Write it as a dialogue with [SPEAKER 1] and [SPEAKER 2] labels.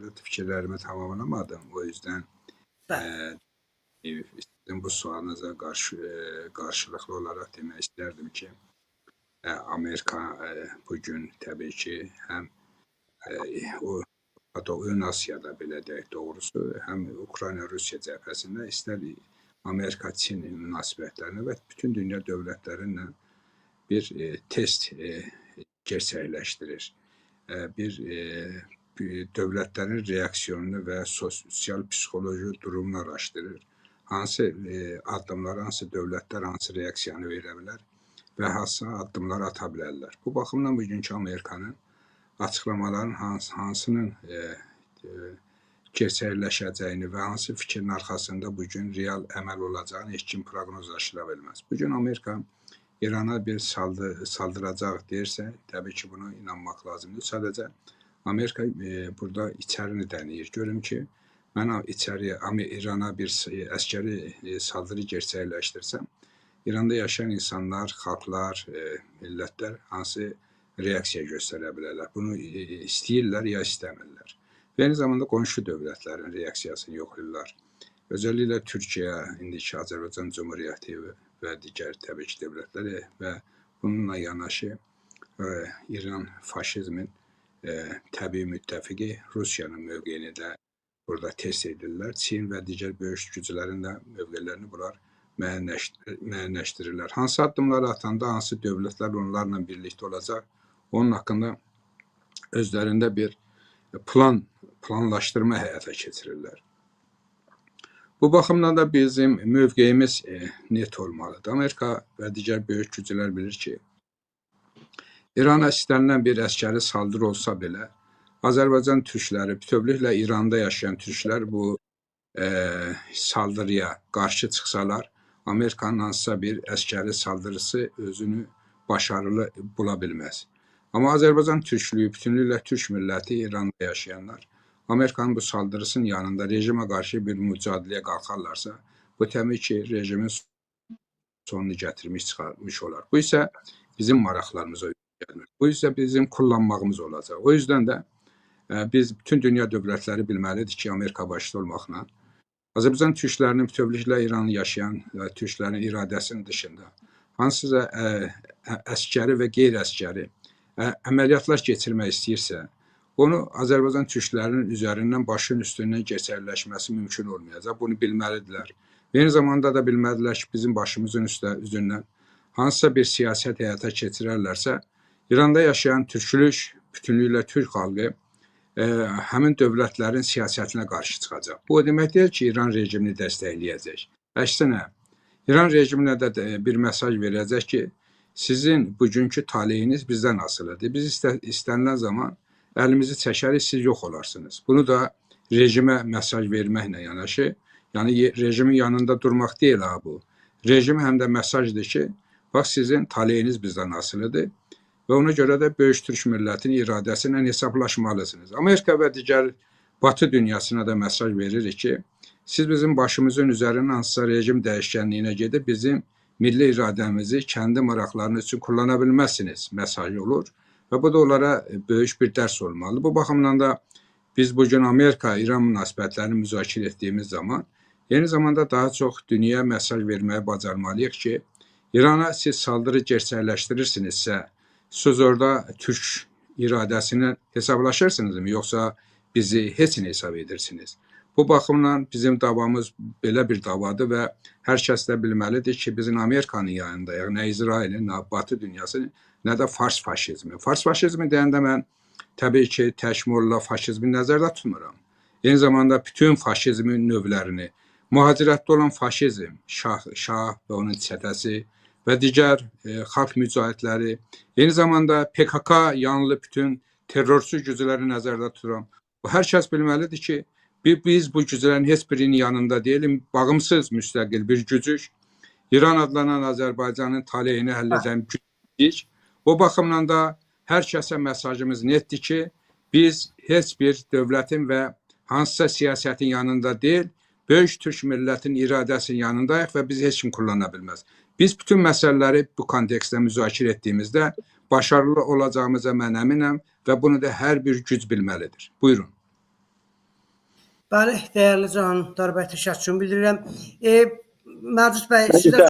[SPEAKER 1] mevcut fikirlerimi tamamlamadım. O yüzden
[SPEAKER 2] Bəli.
[SPEAKER 1] sizin bu sualınıza karşılıklı olarak demek isterdim ki Amerika bugün tabii ki hem Ön Asya'da belə deyək doğrusu, hem Ukrayna-Rusya cəbhəsində istər Amerika-Çin münasibətlərini və bütün dünya dövlətlərinlə bir test gerçəkləşdirir. Bir dövlətlərin reaksiyonunu və sosial-psixoloji durumunu araşdırır. Hansı addımlar, hansı dövlətlər hansı reaksiyanı verə bilər və hansı addımlar ata bilərlər. Bu baxımdan bugünkü Amerikanın açıqlamaların hansının gerçəkləşəcəyini və hansı fikrin arxasında bugün real əməl olacağını heç kim proqnozlaşdıra bilməz. Bugün Amerika İrana bir saldıracaq deyirsə, təbii ki, buna inanmaq lazımdır. Sadəcə Amerika burada içərini dəniyir. Görüm ki, mən içəriyə İrana bir əskəri saldırı gerçəkləşdirsəm, İranda yaşayan insanlar, xalqlar, millətlər hansı reaksiya göstərə bilərlər. Bunu istəyirlər ya istəmirlər. Və eyni zamanda qonşu dövlətlərin reaksiyasını yoxlayırlar. Özəlliklə Türkiyə, indiki Azərbaycan Cumhuriyyəti və digər təbii ki dövlətləri və bununla yanaşı İran faşizmin təbii müttəfiqi Rusiyanın mövqeyini də burada test edirlər. Çin və digər böyük güclərin də mövqeylərini bunlar müəyyənləşdirirlər. Hansı addımları atanda hansı dövlətlər onlarla birlikdə olacaq, onun haqqında özlərində bir planlaşdırma həyata keçirirlər. Bu baxımdan da bizim mövqeyimiz net olmalıdır. Amerika və digər böyük güclər bilir ki, İrana istənilən bir əskəri saldırı olsa belə, Azərbaycan türkləri, bütövlüklə İranda yaşayan türklər bu saldırıya qarşı çıxsalar, Amerikanın hansısa bir əskəri saldırısı özünü başarılı bula bilməz. Amma Azərbaycan türklüyü, bütünlüklə türk milləti, İranda yaşayanlar, Amerikanın bu saldırısının yanında rejimə qarşı bir mücadiləyə qalxarlarsa, bu təbii ki, rejimin sonunu gətirmiş, çıxarmış olar. Bu isə bizim maraqlarımıza gəlmir. Bu isə bizim kullanmağımız olacaq. O yüzden də biz bütün dünya dövlətləri bilməlidir ki, Amerika başda olmaqla, Azərbaycan türklərinin bütövlüklə İranı yaşayan türklərin iradəsinin dışında hansısa əskəri və qeyri-əskəri əməliyyatlar keçirmək istəyirsə, onu Azərbaycan türklərinin üzərindən başın üstündən gerçəkləşməsi mümkün olmayacaq. Bunu bilməlidirlər. Eyni zamanda da bilməlidirlər ki, bizim başımızın üzündən hansısa bir siyasət həyata keçirərlərsə, İranda yaşayan türklük, bütünlüklə türk xalqı həmin dövlətlərin siyasətinə qarşı çıxacaq. Bu o demək deyil ki, İran rejimini dəstəkləyəcək. Əksinə, İran rejiminə də bir mesaj verəcək ki, sizin bugünkü taleyiniz bizdən asılıdır. Biz istənilən zaman əlimizi çəkərik, siz yox olarsınız. Bunu da rejimə mesaj verməklə yanaşı, yəni rejimin yanında durmaq deyil ha bu. Rejim həm də mesajdır ki, bax sizin taleyiniz bizdən asılıdır və ona görə də böyük türk millətinin iradəsindən hesablaşmalısınız. Amerika və digər Batı dünyasına da mesaj verir ki, siz bizim başımızın üzərindən hansısa rejim dəyişkənliyinə gedib bizim milli iradəmizi kəndi maraqlarınız üçün kullana bilməzsiniz mesajı olur və bu da onlara böyük bir dərs olmalı. Bu baxımdan da biz bugün Amerika-İran münasibətlərini müzakirə etdiyimiz zaman eyni zamanda daha çox dünyaya mesaj verməyə bacarmalıyıq ki, İrana siz saldırı gerçəkləşdirirsinizsə, siz orada Türk iradəsini hesablaşırsınızmı, yoxsa bizi heç nə hesab edirsiniz? Bu baxımdan bizim davamız belə bir davadır və hər kəs də bilməlidir ki, bizim Amerikanın yanındayıq, nə İsrailin, nə Batı dünyası, nə də Fars faşizmi. Fars faşizmi deyəndə mən təbii ki, təkmürlə faşizmi nəzərdə tutmuram. Eyni zamanda bütün faşizmin növlərini, mühacirətdə olan faşizm, şah və onun çətəsi və digər xalq mücahidləri, eyni zamanda PKK yanlı bütün terrorçu gücləri nəzərdə tuturam. Hər kəs bilməlidir ki, biz bu güclərin heç birinin yanında deyilim, bağımsız müstəqil bir gücük, İran adlanan Azərbaycanın taleyini həll edən gücük. O baxımdan da hər kəsə mesajımız netdir ki, biz heç bir dövlətin və hansısa siyasətin yanında deyil, böyük türk millətinin iradəsinin yanındayıq və biz heç kim kullana bilməz. Biz bütün məsələləri bu kontekstdə müzakirə etdiyimizdə başarılı olacağımıza mən əminəm və bunu da hər bir güc bilməlidir. Buyurun.
[SPEAKER 2] Bəli, dəyərli Cahan Darbəy təşəkkürümü bildirirəm. Məcid bəy, sizə